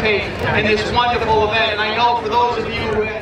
participate in this wonderful event. And I know for those of you who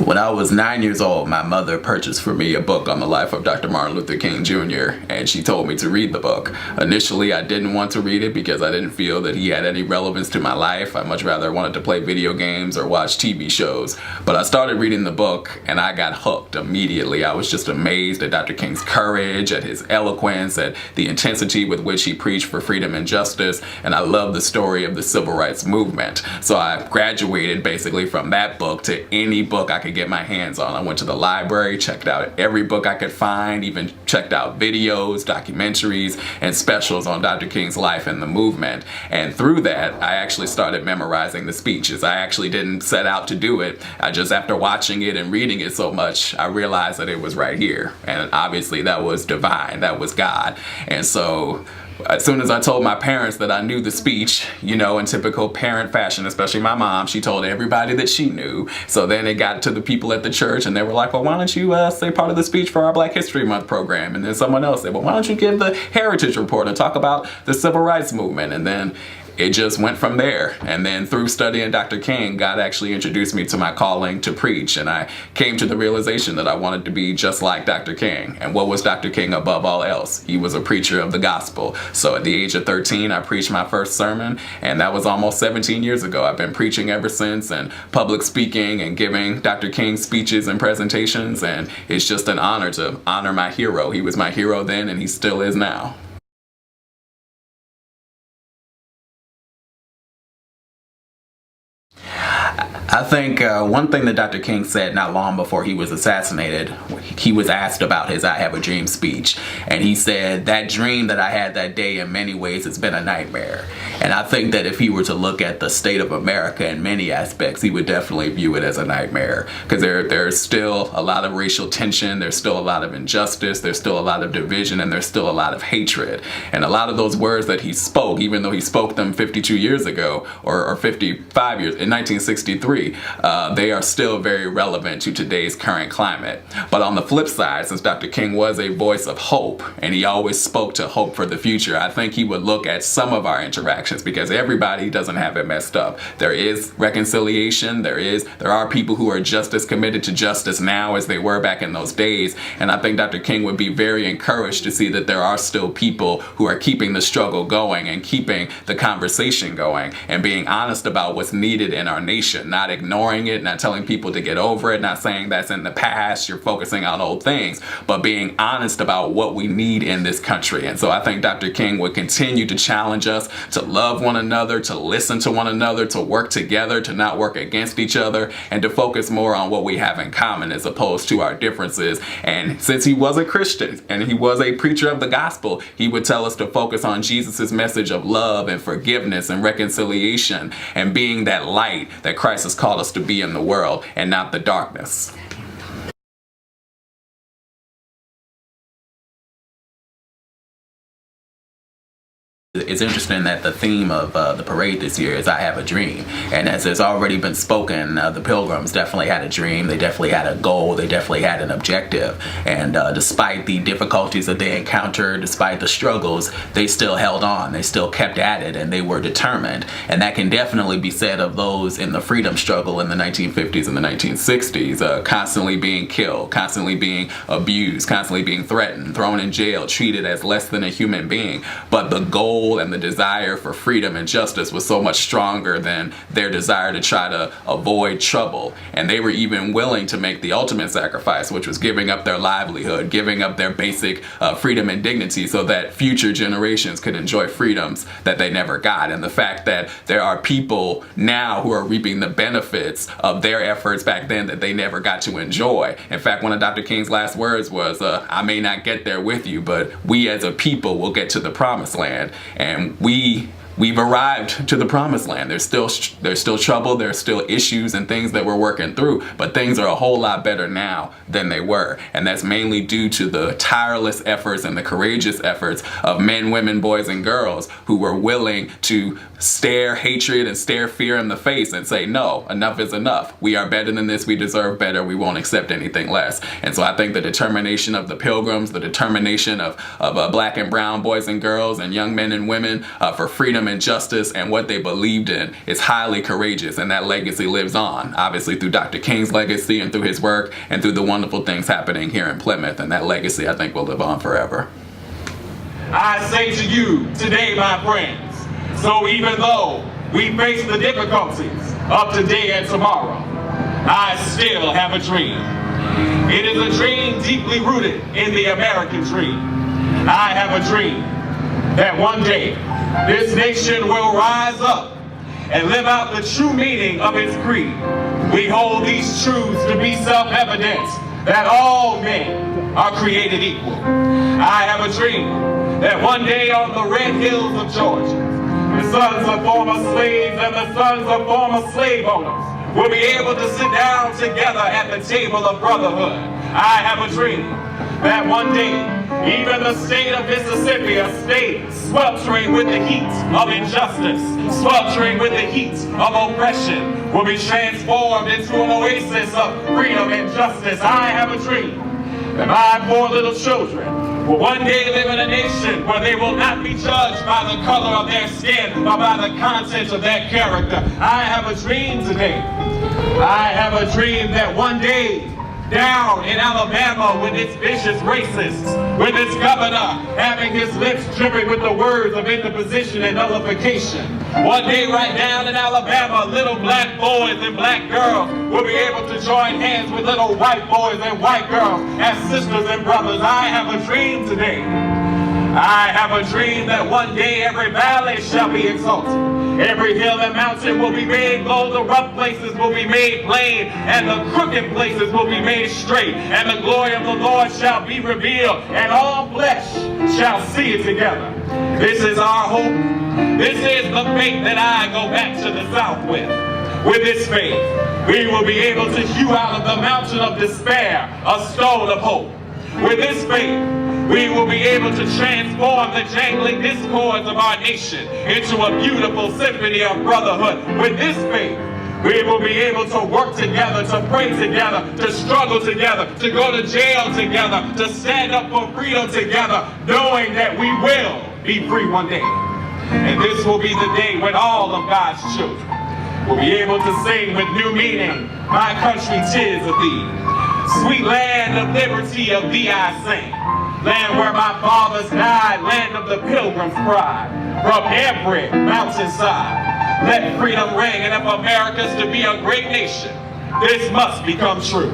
When I was 9 years old, my mother purchased for me a book on the life of Dr. Martin Luther King Jr., and she told me to read the book. Initially, I didn't want to read it because I didn't feel that he had any relevance to my life. I much rather wanted to play video games or watch TV shows. But I started reading the book, and I got hooked immediately. I was just amazed at Dr. King's courage, at his eloquence, at the intensity with which he preached for freedom and justice, and I loved the story of the civil rights movement. So I graduated basically from that book to any book I could get my hands on. I went to the library, checked out every book I could find, even checked out videos, documentaries, and specials on Dr. King's life and the movement. And through that, I actually started memorizing the speeches. I actually didn't set out to do it. I just, after watching it and reading it so much, I realized that it was right here. And obviously that was divine, that was God. And so as soon as I told my parents that I knew the speech, you know, in typical parent fashion, especially my mom, she told everybody that she knew. So then it got to the people at the church and they were like, well, why don't you say part of the speech for our Black History Month program? And then someone else said, well, why don't you give the Heritage Report and talk about the Civil Rights Movement? And then it just went from there. And then through studying Dr. King, God actually introduced me to my calling to preach. And I came to the realization that I wanted to be just like Dr. King. And what was Dr. King above all else? He was a preacher of the gospel. So at the age of 13, I preached my first sermon. And that was almost 17 years ago. I've been preaching ever since, and public speaking and giving Dr. King speeches and presentations. And it's just an honor to honor my hero. He was my hero then, and he still is now. I think one thing that Dr. King said not long before he was assassinated, he was asked about his I Have a Dream speech. And he said, that dream that I had that day in many ways has been a nightmare. And I think that if he were to look at the state of America in many aspects, he would definitely view it as a nightmare. Because there's still a lot of racial tension, there's still a lot of injustice, there's still a lot of division, and there's still a lot of hatred. And a lot of those words that he spoke, even though he spoke them 52 years ago, or 55 years, in 1963, they are still very relevant to today's current climate. But on the flip side, since Dr. King was a voice of hope, and he always spoke to hope for the future, I think he would look at some of our interactions, because everybody doesn't have it messed up. There is reconciliation, there are people who are just as committed to justice now as they were back in those days, and I think Dr. King would be very encouraged to see that there are still people who are keeping the struggle going and keeping the conversation going and being honest about what's needed in our nation, not ignoring it, not telling people to get over it, not saying that's in the past, you're focusing on old things, but being honest about what we need in this country. And so I think Dr. King would continue to challenge us to love one another, to listen to one another, to work together, to not work against each other, and to focus more on what we have in common as opposed to our differences. And since he was a Christian and he was a preacher of the gospel, he would tell us to focus on Jesus's message of love and forgiveness and reconciliation and being that light that Christ has called us to be in the world, and not the darkness. It's interesting that the theme of the parade this year is I Have a Dream. And as has already been spoken, the Pilgrims definitely had a dream. They definitely had a goal. They definitely had an objective. And despite the difficulties that they encountered, despite the struggles, they still held on. They still kept at it, and they were determined. And that can definitely be said of those in the freedom struggle in the 1950s and the 1960s, constantly being killed, constantly being abused, constantly being threatened, thrown in jail, treated as less than a human being. But the goal and the desire for freedom and justice was so much stronger than their desire to try to avoid trouble. And they were even willing to make the ultimate sacrifice, which was giving up their livelihood, giving up their basic freedom and dignity so that future generations could enjoy freedoms that they never got. And the fact that there are people now who are reaping the benefits of their efforts back then that they never got to enjoy. In fact, one of Dr. King's last words was, I may not get there with you, but we as a people will get to the promised land. And we've arrived to the promised land. There's still trouble, there's still issues and things that we're working through, but things are a whole lot better now than they were. And that's mainly due to the tireless efforts and the courageous efforts of men, women, boys, and girls who were willing to stare hatred and stare fear in the face and say, no, enough is enough. We are better than this. We deserve better. We won't accept anything less. And so I think the determination of the Pilgrims, the determination of Black and brown boys and girls and young men and women for freedom freedom and justice and what they believed in is highly courageous, and that legacy lives on, obviously through Dr. King's legacy and through his work and through the wonderful things happening here in Plymouth, and that legacy I think will live on forever. I say to you today, my friends, so even though we face the difficulties of today and tomorrow, I still have a dream. It is a dream deeply rooted in the American dream. I have a dream that one day this nation will rise up and live out the true meaning of its creed. We hold these truths to be self-evident, that all men are created equal. I have a dream that one day on the red hills of Georgia, the sons of former slaves and the sons of former slave owners will be able to sit down together at the table of brotherhood. I have a dream that one day, even the state of Mississippi, a state sweltering with the heat of injustice, sweltering with the heat of oppression, will be transformed into an oasis of freedom and justice. I have a dream that my 4 little children will one day live in a nation where they will not be judged by the color of their skin, but by the content of their character. I have a dream today. I have a dream that one day, down in Alabama, with its vicious racists, with its governor having his lips dripping with the words of interposition and nullification, one day right down in Alabama, little black boys and black girls will be able to join hands with little white boys and white girls as sisters and brothers. I have a dream today. I have a dream that one day every valley shall be exalted. Every hill and mountain will be made low, the rough places will be made plain, and the crooked places will be made straight, and the glory of the Lord shall be revealed, and all flesh shall see it together. This is our hope. This is the faith that I go back to the South with. With this faith, we will be able to hew out of the mountain of despair a stone of hope. With this faith, we will be able to transform the jangling discords of our nation into a beautiful symphony of brotherhood. With this faith, we will be able to work together, to pray together, to struggle together, to go to jail together, to stand up for freedom together, knowing that we will be free one day. And this will be the day when all of God's children will be able to sing with new meaning, "My country, 'tis of thee. Sweet land of liberty, of thee I sing. Land where my fathers died, land of the pilgrim's pride. From every mountainside, let freedom ring. And if America's to be a great nation, this must become true.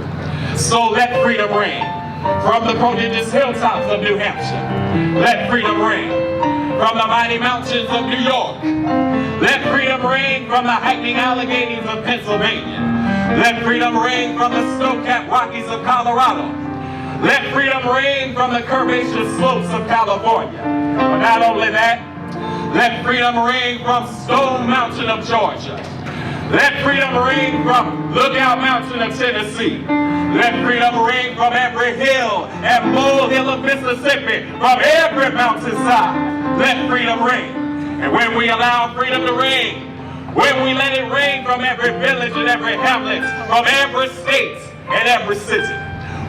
So let freedom ring from the prodigious hilltops of New Hampshire. Let freedom ring from the mighty mountains of New York. Let freedom ring from the hiking Alleghenies of Pennsylvania. Let freedom ring from the snow-capped Rockies of Colorado. Let freedom ring from the curvaceous slopes of California. But not only that, let freedom ring from Stone Mountain of Georgia. Let freedom ring from Lookout Mountain of Tennessee. Let freedom ring from every hill and molehill of Mississippi, from every mountainside. Let freedom ring. And when we allow freedom to ring, when we let it ring from every village and every hamlet, from every state and every city,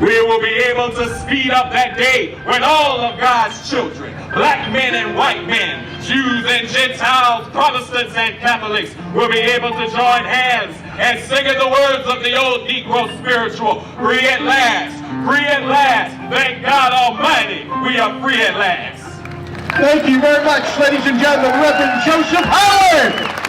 we will be able to speed up that day when all of God's children, black men and white men, Jews and Gentiles, Protestants and Catholics, will be able to join hands and sing in the words of the old Negro spiritual, "Free at last, free at last, thank God Almighty, we are free at last." Thank you very much, ladies and gentlemen, Reverend Joseph Howard.